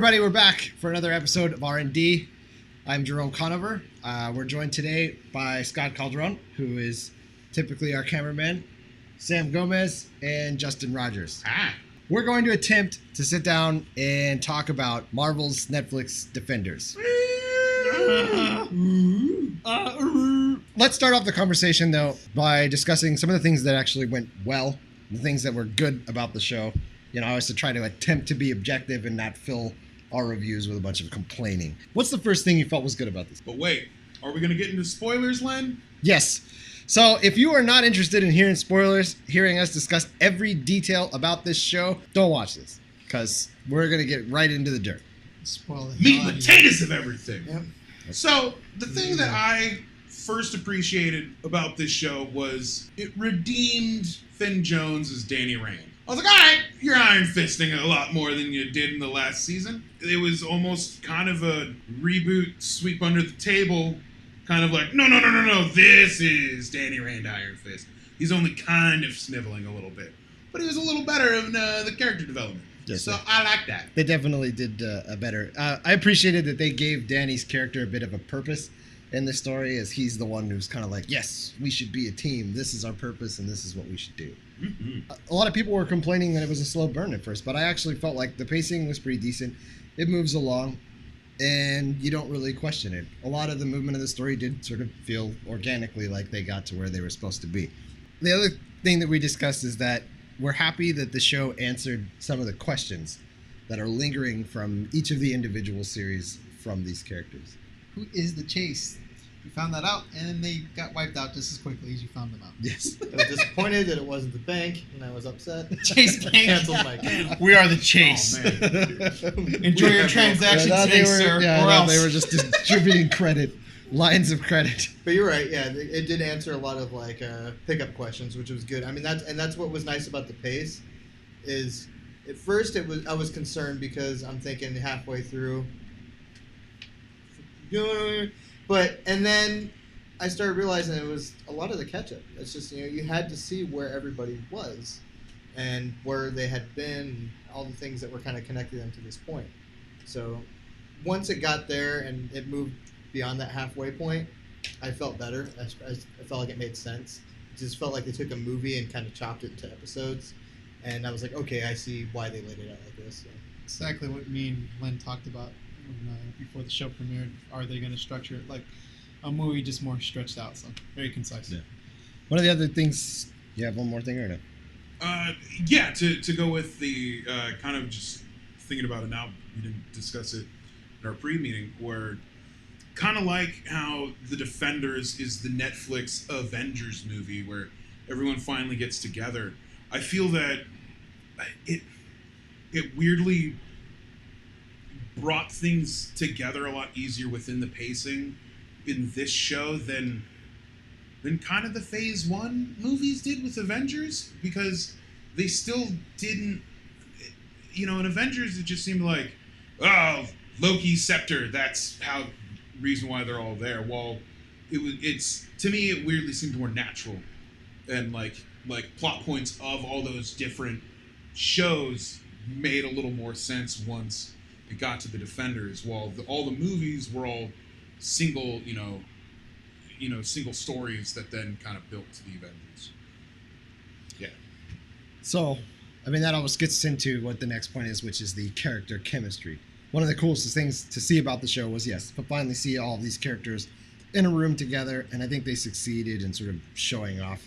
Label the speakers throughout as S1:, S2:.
S1: everybody, we're back for another episode of R&D. I'm Jerome Conover. We're joined today by Scott Calderon, who is typically our cameraman, Sam Gomez, and Justin Rogers. We're going to attempt to sit down and talk about Marvel's Netflix Defenders. Let's start off the conversation, though, by discussing some of the things that actually went well, the things that were good about the show. You know, I was to try to attempt to be objective and not fill our reviews with a bunch of complaining. What's the first thing you felt was good about this?
S2: But wait, are we going to get into spoilers, Len?
S1: Yes. So if you are not interested in hearing spoilers, hearing us discuss every detail about this show, don't watch this, because we're going to get right into the dirt.
S3: Spoil the
S2: Meat and potatoes of everything.
S3: Yep.
S2: So the thing that I first appreciated about this show was it redeemed Finn Jones as Danny Rand. I was like, all right, you're Iron Fisting a lot more than you did in the last season. It was almost kind of a reboot, sweep under the table, kind of like, no, this is Danny Rand Iron Fist. He's only kind of sniveling a little bit. But he was a little better in the character development.
S1: Yes,
S2: so
S1: sir.
S2: I like that.
S1: They definitely did a better. I appreciated that they gave Danny's character a bit of a purpose in this story, as he's the one who's kind of like, yes, we should be a team. This is our purpose, and this is what we should do.
S2: Mm-hmm.
S1: A lot of people were complaining that it was a slow burn at first, but I actually felt like the pacing was pretty decent. It moves along, and you don't really question it. A lot of the movement of the story did sort of feel organically like they got to where they were supposed to be. The other thing that we discussed is that we're happy that the show answered some of the questions that are lingering from each of the individual series from these characters.
S3: Who is the Chase? You found that out, and then they got wiped out just as quickly as you found them out.
S1: Yes.
S4: I was disappointed that it wasn't the bank, and I was upset.
S3: Chase
S4: I
S3: Bank.
S4: canceled my account.
S3: We are the Chase.
S2: Oh, man.
S3: Enjoy your transaction today, sir, or else.
S1: They were just distributing credit, lines of credit.
S4: But you're right, yeah, it did answer a lot of like pickup questions, which was good. I mean, that's what was nice about the pace. Is at first I was concerned because I'm thinking halfway through. And then I started realizing it was a lot of the catch-up. It's just, you had to see where everybody was and where they had been, and all the things that were kind of connecting them to this point. So once it got there and it moved beyond that halfway point, I felt better. I felt like it made sense. It just felt like they took a movie and kind of chopped it into episodes. And I was like, okay, I see why they laid it out like this. So.
S3: Exactly what me and Len talked about before the show premiered. Are they going to structure it like a movie, just more stretched out? So very concise.
S1: Yeah. One of the other things, you have one more thing or no?
S2: Yeah, to go with the kind of just thinking about it now, we didn't discuss it in our pre-meeting, where kind of like how The Defenders is the Netflix Avengers movie where everyone finally gets together. I feel that it weirdly brought things together a lot easier within the pacing in this show than kind of the Phase 1 movies did with Avengers, because they still didn't, in Avengers it just seemed like, oh, Loki's scepter, that's how reason why they're all there. Well, it's to me it weirdly seemed more natural, and like plot points of all those different shows made a little more sense once it got to the Defenders. While all the movies were all single, single stories that then kind of built to the Avengers. Yeah.
S1: So, I mean, that almost gets into what the next point is, which is the character chemistry. One of the coolest things to see about the show was, yes, to finally see all of these characters in a room together, and I think they succeeded in sort of showing off,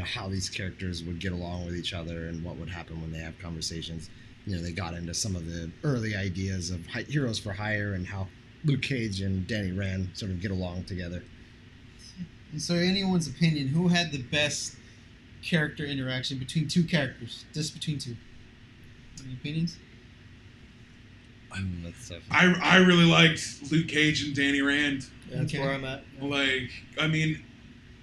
S1: how these characters would get along with each other and what would happen when they have conversations. They got into some of the early ideas of Heroes for Hire and how Luke Cage and Danny Rand sort of get along together.
S3: And so, in anyone's opinion, who had the best character interaction between two characters? Just between two. Any opinions?
S2: I really liked Luke Cage and Danny Rand.
S4: Yeah, that's where I'm at.
S2: Like, I mean,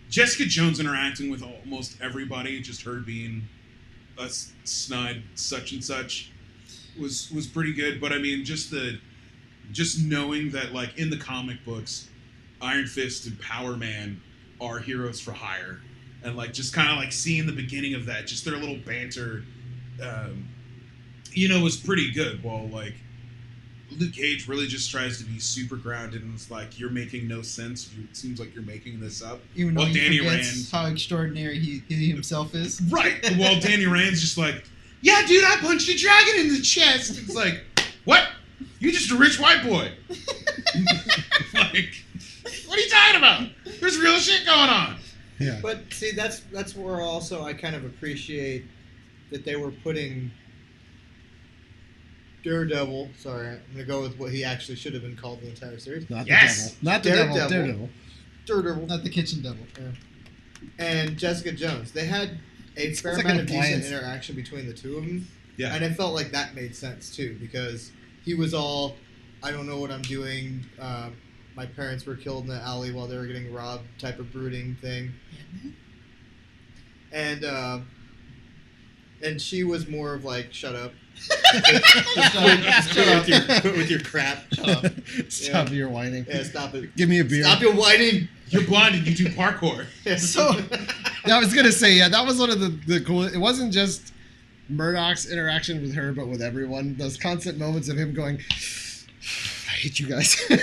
S2: Jessica Jones interacting with almost everybody, just her being a snide such and such, was pretty good. But I mean, just knowing that, like, in the comic books, Iron Fist and Power Man are heroes for hire, and like just kind of like seeing the beginning of that, just their little banter, was pretty good. While like Luke Cage really just tries to be super grounded and it's like, you're making no sense. It seems like you're making this up.
S3: Even though
S2: Well,
S3: he
S2: Danny
S3: forgets
S2: Rand-
S3: how extraordinary he himself is.
S2: Right. Well, Danny Rand's just like, yeah, dude, I punched a dragon in the chest. It's like, what? You just a rich white boy. Like, what are you talking about? There's real shit going on.
S1: Yeah.
S4: But see, that's where also I kind of appreciate that they were putting Daredevil. Sorry, I'm gonna go with what he actually should have been called the entire series.
S1: Not
S2: Yes!
S1: the devil. Not the
S4: Daredevil.
S1: devil.
S4: Daredevil
S3: Not the kitchen devil.
S4: and Jessica Jones. They had a fair
S1: like
S4: amount
S1: an
S4: of decent
S1: appliance.
S4: interaction between the two of them,
S2: Yeah.
S4: and I felt like that made sense too because he was all, I don't know what I'm doing. My parents were killed in the alley while they were getting robbed, type of brooding thing. And she was more of like, shut up. Quit with your crap. Shut up.
S1: Stop your whining.
S4: Yeah, stop it.
S1: Give me a beer.
S4: Stop your whining.
S2: You're blind and you do parkour.
S3: So
S1: I was gonna say, yeah, that was one of the cool. It wasn't just Murdoch's interaction with her, but with everyone. Those constant moments of him going, "I hate you guys." And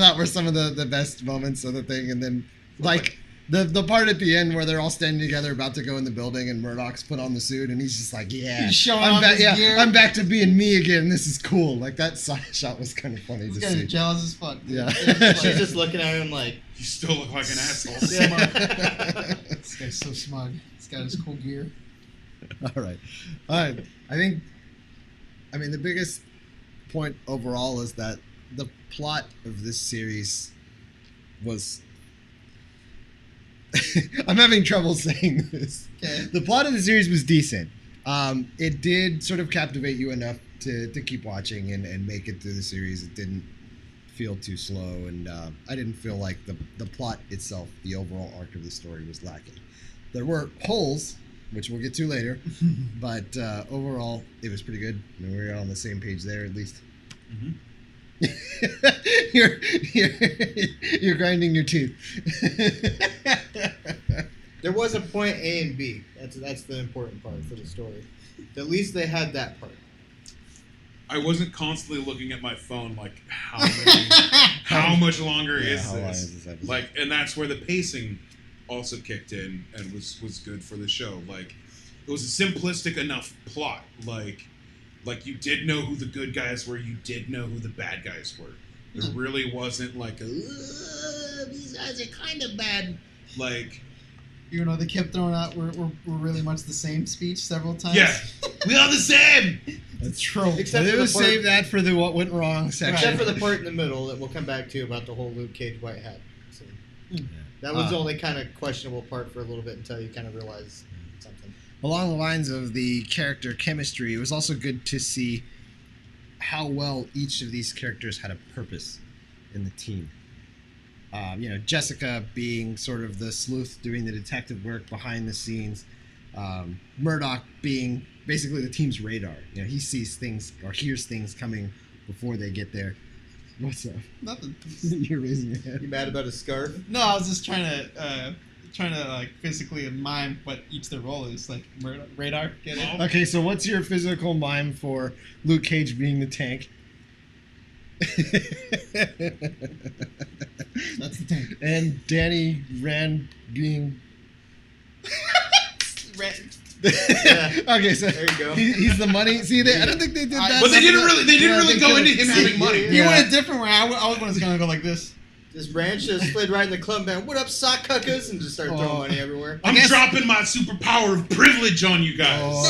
S1: that were some of the best moments of the thing. And then, like the part at the end where they're all standing together about to go in the building, and Murdoch's put on the suit, and he's just like, "Yeah,
S3: He's showing
S1: I'm
S3: off
S1: back.
S3: his
S1: Yeah,
S3: gear.
S1: I'm back to being me again. This is cool." Like that shot was kind of funny
S3: this
S1: to
S3: guy's
S1: see.
S3: jealous as fuck. Dude.
S1: Yeah.
S4: She's just looking at him like,
S2: You still look like an asshole.
S3: This guy's so smug. He's got his cool gear.
S1: All right. I mean, the biggest point overall is that the plot of this series was. I'm having trouble saying this.
S3: Okay.
S1: The plot of the series was decent. It did sort of captivate you enough to keep watching and make it through the series. It didn't feel too slow, and I didn't feel like the plot itself, the overall arc of the story, was lacking. There were holes, which we'll get to later, but overall, it was pretty good. I mean, we were on the same page there, at least.
S2: Mhm.
S1: You're grinding your teeth.
S4: there was a point A and B. That's the important part for the story. At least they had that part.
S2: I wasn't constantly looking at my phone like, how much longer
S1: Yeah,
S2: is
S1: how long
S2: this?
S1: is this episode?
S2: Like, and that's where the pacing also kicked in and was good for the show. Like, it was a simplistic enough plot. Like you did know who the good guys were. You did know who the bad guys were. It really wasn't like, these guys are kind of bad. Like,
S3: Even though they kept throwing out, we're really much the same speech several times.
S2: yeah, we all the same.
S1: That's true.
S4: Except
S1: They
S4: for the
S1: would
S4: part-
S1: save that for the what went wrong section.
S4: Except for the part in the middle that we'll come back to about the whole Luke Cage white hat. So, that was the only kind of questionable part for a little bit until you kind of realize something.
S1: Along the lines of the character chemistry, it was also good to see how well each of these characters had a purpose in the team. Jessica being sort of the sleuth doing the detective work behind the scenes. Murdoch being basically the team's radar. He sees things or hears things coming before they get there. What's up?
S3: Nothing.
S1: You're raising your head.
S4: You mad about his scarf?
S3: No, I was just trying to like physically mime what each their role is. Like radar, get it?
S1: Okay, so what's your physical mime for Luke Cage being the tank?
S3: That's the tank.
S1: And Danny Rand being. Okay, so
S4: There you go.
S1: He's the money. See, I don't think they did that.
S2: But they didn't really
S1: Yeah,
S2: go
S1: could've-
S2: into him having money.
S4: Yeah.
S3: You went a different way. I was gonna go like this.
S4: This branch just slid right in the club band. What up, sock cuckers? And just started throwing money everywhere.
S2: I'm
S3: guess-
S2: dropping my superpower of privilege on you guys.
S1: Oh,